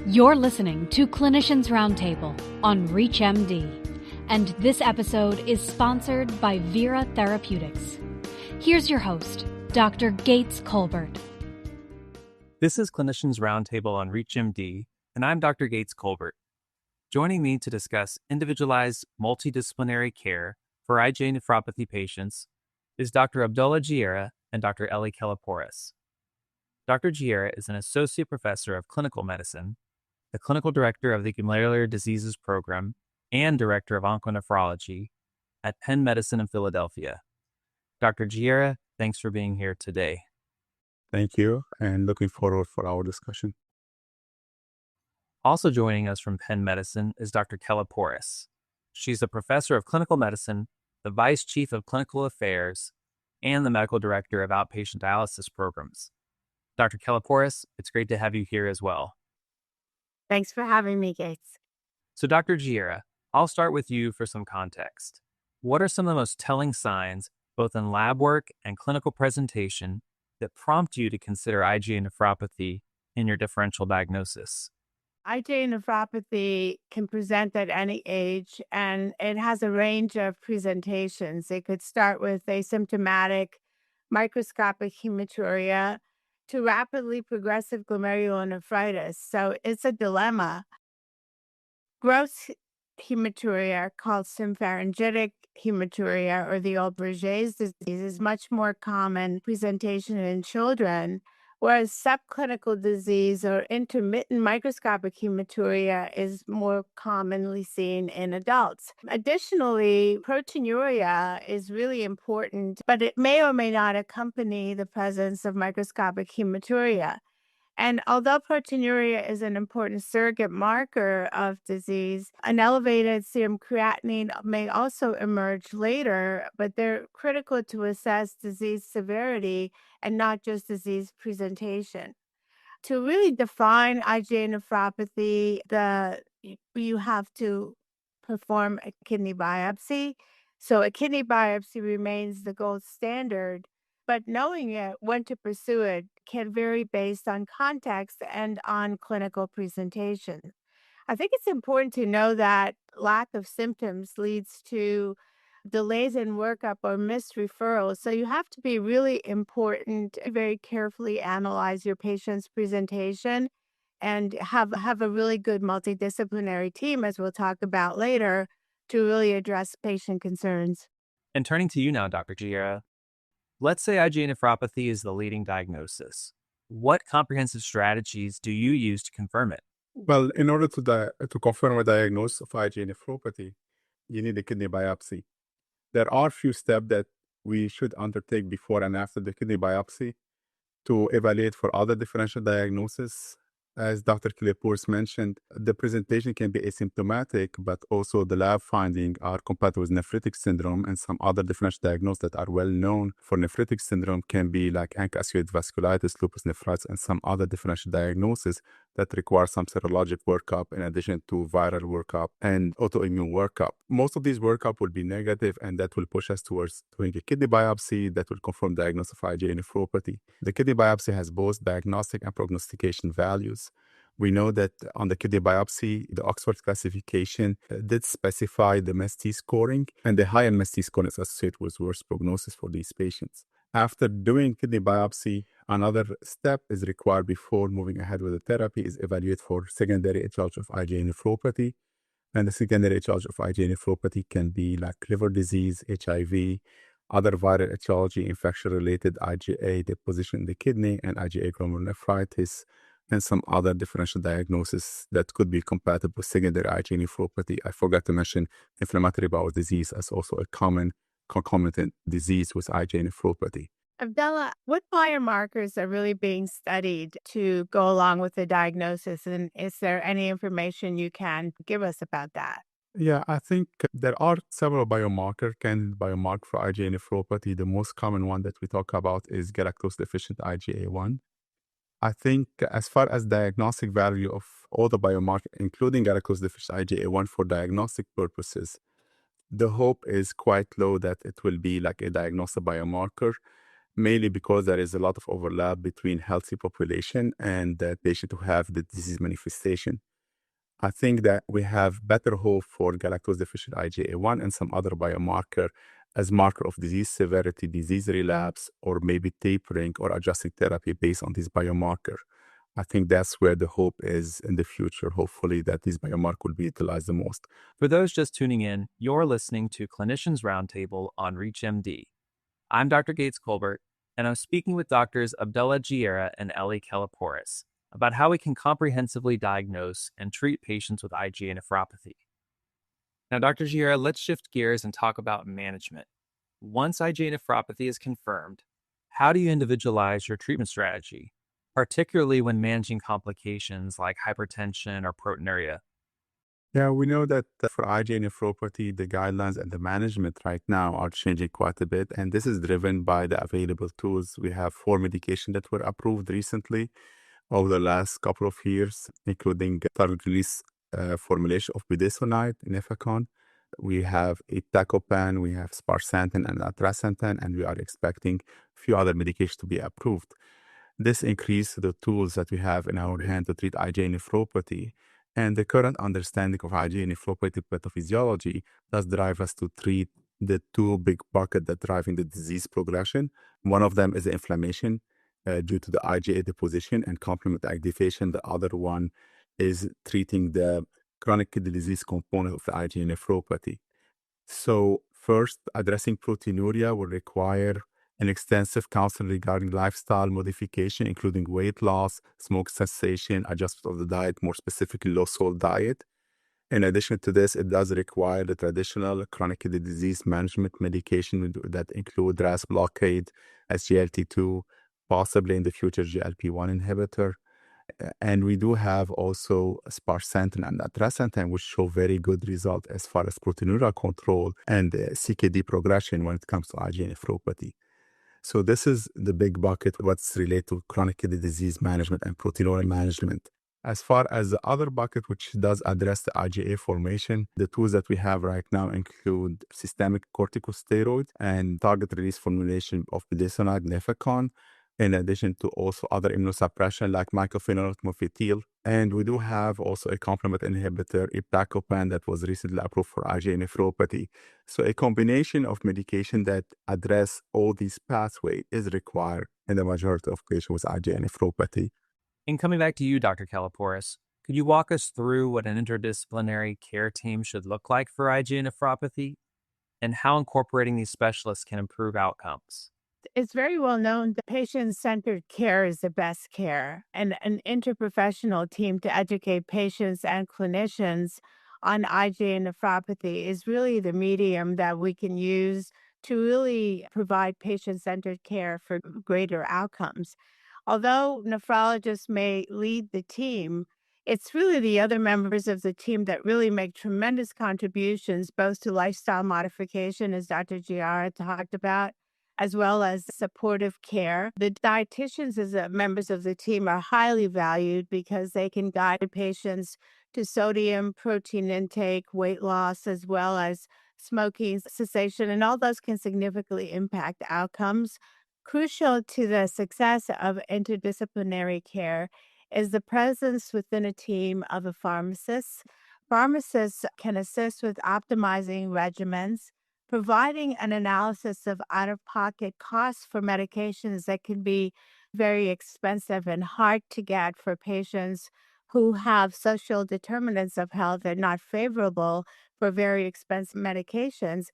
You're listening to Clinicians Roundtable on ReachMD, and this episode is sponsored by Geara Therapeutics. Here's your host, Dr. Gates Colbert. This is Clinicians Roundtable on ReachMD, and I'm Dr. Gates Colbert. Joining me to discuss individualized multidisciplinary care for IgA nephropathy patients is Dr. Abdallah Geara and Dr. Ellie Kelepouris. Dr. Geara is an associate professor of clinical medicine, the clinical director of the Glomerular Diseases Program, and director of Onconephrology at Penn Medicine in Philadelphia. Dr. Geara, thanks for being here today. Thank you, and looking forward for our discussion. Also joining us from Penn Medicine is Dr. Kelepouris. She's a professor of clinical medicine, the vice chief of clinical affairs, and the medical director of Outpatient Dialysis programs. Dr. Kelepouris, it's great to have you here as well. Thanks for having me, Gates. So Dr. Geara, I'll start with you for some context. What are some of the most telling signs, both in lab work and clinical presentation, that prompt you to consider IgA nephropathy in your differential diagnosis? IgA nephropathy can present at any age, and it has a range of presentations. It could start with asymptomatic microscopic hematuria to rapidly progressive glomerulonephritis. So it's a dilemma. Gross hematuria, called sympharyngitic hematuria or the old Berger's disease, is much more common presentation in children, whereas subclinical disease or intermittent microscopic hematuria is more commonly seen in adults. Additionally, proteinuria is really important, but it may or may not accompany the presence of microscopic hematuria. And although proteinuria is an important surrogate marker of disease, an elevated serum creatinine may also emerge later, but they're critical to assess disease severity and not just disease presentation. To really define IgA nephropathy, you have to perform a kidney biopsy. So a kidney biopsy remains the gold standard, but knowing when to pursue it can vary based on context and on clinical presentation. I think it's important to know that lack of symptoms leads to delays in workup or missed referrals. So you have to be really important, very carefully analyze your patient's presentation and have a really good multidisciplinary team, as we'll talk about later, to really address patient concerns. And turning to you now, Dr. Geara, let's say IgA nephropathy is the leading diagnosis. What comprehensive strategies do you use to confirm it? Well, in order to confirm a diagnosis of IgA nephropathy, you need a kidney biopsy. There are a few steps that we should undertake before and after the kidney biopsy to evaluate for other differential diagnoses. As Dr. Kelepouris mentioned, the presentation can be asymptomatic, but also the lab findings are compatible with nephritic syndrome, and some other differential diagnoses that are well known for nephritic syndrome can be like ANCA-associated vasculitis, lupus nephritis, and some other differential diagnoses that require some serologic workup in addition to viral workup and autoimmune workup. Most of these workup will be negative, and that will push us towards doing a kidney biopsy that will confirm diagnosis of IgA nephropathy. The kidney biopsy has both diagnostic and prognostication values. We know that on the kidney biopsy, the Oxford classification did specify the MST scoring, and the high MST scoring is associated with worse prognosis for these patients. After doing kidney biopsy, another step is required before moving ahead with the therapy is evaluate for secondary etiology of IgA nephropathy. And the secondary etiology of IgA nephropathy can be like liver disease, HIV, other viral etiology, infection-related IgA deposition in the kidney, and IgA glomerulonephritis, and some other differential diagnoses that could be compatible with secondary IgA nephropathy. I forgot to mention inflammatory bowel disease as also a common concomitant disease with IgA nephropathy. Abdallah, what biomarkers are really being studied to go along with the diagnosis? And is there any information you can give us about that? Yeah, I think there are several candidate biomarkers for IgA nephropathy. The most common one that we talk about is galactose-deficient IgA1. I think as far as diagnostic value of all the biomarkers, including galactose-deficient IgA1 for diagnostic purposes, the hope is quite low that it will be like a diagnostic biomarker. mainly because there is a lot of overlap between healthy population and the patient who have the disease manifestation. I think that we have better hope for galactose-deficient IgA1 and some other biomarker as marker of disease severity, disease relapse, or maybe tapering or adjusting therapy based on this biomarker. I think that's where the hope is in the future, hopefully, that this biomarker will be utilized the most. For those just tuning in, you're listening to Clinicians Roundtable on ReachMD. I'm Dr. Gates Colbert, and I'm speaking with doctors Abdallah Geara and Ellie Kelepouris about how we can comprehensively diagnose and treat patients with IgA nephropathy. Now, Dr. Geara, let's shift gears and talk about management. Once IgA nephropathy is confirmed, how do you individualize your treatment strategy, particularly when managing complications like hypertension or proteinuria? Yeah, we know that for IgA nephropathy, the guidelines and the management right now are changing quite a bit, and this is driven by the available tools. We have 4 medications that were approved recently over the last couple of years, including target release formulation of budesonide, Nefecon. We have iptacopan, we have sparsentan and atrasentan, and we are expecting a few other medications to be approved. This increases the tools that we have in our hand to treat IgA nephropathy. And the current understanding of IgA nephropathy pathophysiology does drive us to treat the two big buckets that driving the disease progression. One of them is the inflammation due to the IgA deposition and complement activation. The other one is treating the chronic kidney disease component of the IgA nephropathy. So first, addressing proteinuria will require an extensive counseling regarding lifestyle modification, including weight loss, smoke cessation, adjustment of the diet, more specifically low-salt diet. In addition to this, it does require the traditional chronic kidney disease management medication that include RAS blockade, SGLT2, possibly in the future GLP-1 inhibitor. And we do have also sparsentan and atrasentan, which show very good result as far as proteinuria control and CKD progression when it comes to IgA nephropathy. So this is the big bucket, what's related to chronic kidney disease management and proteinuria management. As far as the other bucket, which does address the IgA formation, the tools that we have right now include systemic corticosteroid and target release formulation of budesonide, Nefecon, in addition to also other immunosuppression like mycophenolate mofetil. And we do have also a complement inhibitor, iptacopan, that was recently approved for IgA nephropathy. So a combination of medication that address all these pathways is required in the majority of patients with IgA nephropathy. And coming back to you, Dr. Kelepouris, could you walk us through what an interdisciplinary care team should look like for IgA nephropathy and how incorporating these specialists can improve outcomes? It's very well known that patient-centered care is the best care, and an interprofessional team to educate patients and clinicians on IgA nephropathy is really the medium that we can use to really provide patient-centered care for greater outcomes. Although nephrologists may lead the team, it's really the other members of the team that really make tremendous contributions, both to lifestyle modification, as Dr. Geara talked about, as well as supportive care. The dietitians as members of the team are highly valued because they can guide patients to sodium, protein intake, weight loss, as well as smoking cessation, and all those can significantly impact outcomes. Crucial to the success of interdisciplinary care is the presence within a team of a pharmacist. Pharmacists can assist with optimizing regimens, providing an analysis of out-of-pocket costs for medications that can be very expensive and hard to get for patients who have social determinants of health that are not favorable for very expensive medications.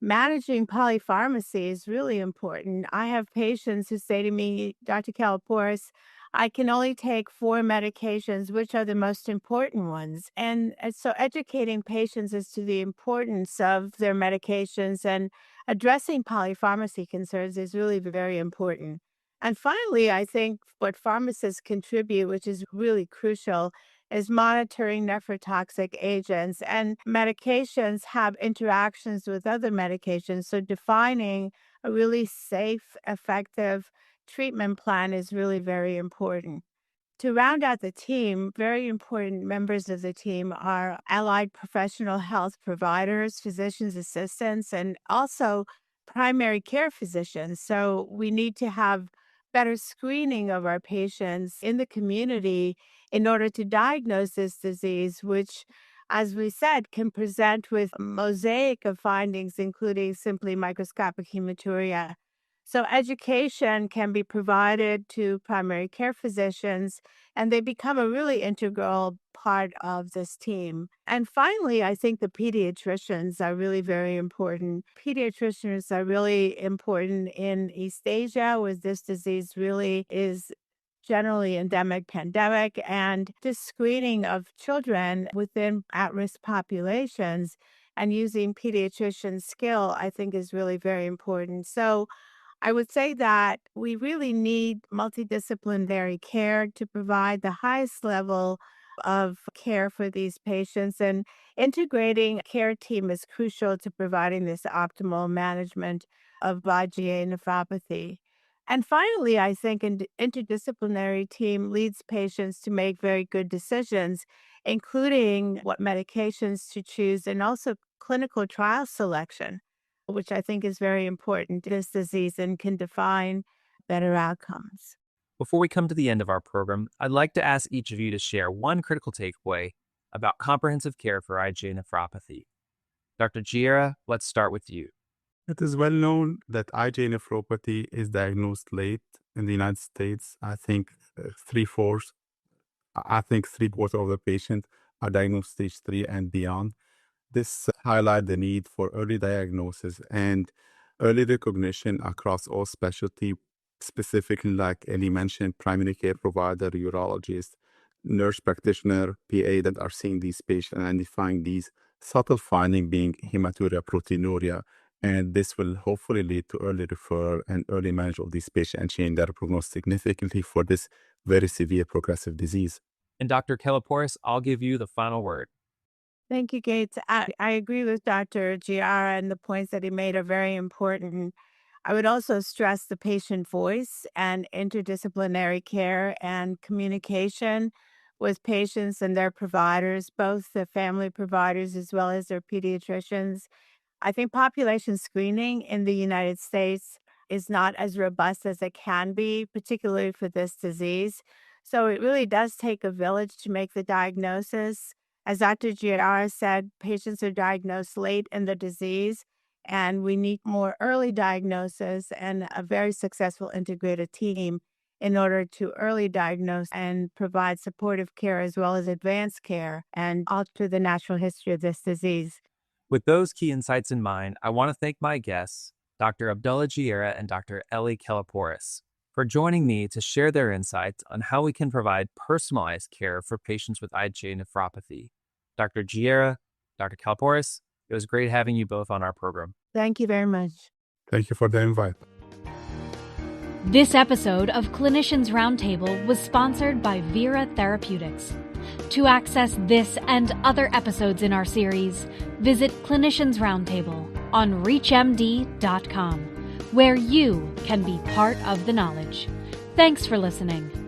Managing polypharmacy is really important. I have patients who say to me, Dr. Kelepouris, I can only take 4 medications. Which are the most important ones? And so educating patients as to the importance of their medications and addressing polypharmacy concerns is really very important. And finally, I think what pharmacists contribute, which is really crucial, is monitoring nephrotoxic agents, and medications have interactions with other medications. So defining a really safe, effective treatment plan is really very important. To round out the team, very important members of the team are allied professional health providers, physician's assistants, and also primary care physicians. So we need to have better screening of our patients in the community in order to diagnose this disease, which, as we said, can present with a mosaic of findings, including simply microscopic hematuria. So education can be provided to primary care physicians, and they become a really integral part of this team. And finally, I think the pediatricians are really very important. Pediatricians are really important in East Asia, where this disease really is generally endemic, pandemic, and this screening of children within at-risk populations and using pediatrician skill, I think, is really very important. So I would say that we really need multidisciplinary care to provide the highest level of care for these patients, and integrating a care team is crucial to providing this optimal management of IgA nephropathy. And finally, I think an interdisciplinary team leads patients to make very good decisions, including what medications to choose and also clinical trial selection, which I think is very important in this disease and can define better outcomes. Before we come to the end of our program, I'd like to ask each of you to share one critical takeaway about comprehensive care for IgA nephropathy. Dr. Geara, let's start with you. It is well known that IgA nephropathy is diagnosed late in the United States. I think three-quarters of the patients are diagnosed stage 3 and beyond. This highlights the need for early diagnosis and early recognition across all specialty, specifically, like Ellie mentioned, primary care provider, urologist, nurse practitioner, PA that are seeing these patients and identifying these subtle findings being hematuria, proteinuria, and this will hopefully lead to early referral and early management of these patients and change their prognosis significantly for this very severe progressive disease. And Dr. Kelepouris, I'll give you the final word. Thank you, Gates. I agree with Dr. Geara, and the points that he made are very important. I would also stress the patient voice and interdisciplinary care and communication with patients and their providers, both the family providers as well as their pediatricians. I think population screening in the United States is not as robust as it can be, particularly for this disease. So it really does take a village to make the diagnosis. As Dr. Geara said, patients are diagnosed late in the disease, and we need more early diagnosis and a very successful integrated team in order to early diagnose and provide supportive care as well as advanced care and alter the natural history of this disease. With those key insights in mind, I want to thank my guests, Dr. Abdallah Geara and Dr. Ellie Kelepouris, for joining me to share their insights on how we can provide personalized care for patients with IgA nephropathy. Dr. Geara, Dr. Kelepouris, it was great having you both on our program. Thank you very much. Thank you for the invite. This episode of Clinicians Roundtable was sponsored by Geara Therapeutics. To access this and other episodes in our series, visit Clinicians Roundtable on reachmd.com, where you can be part of the knowledge. Thanks for listening.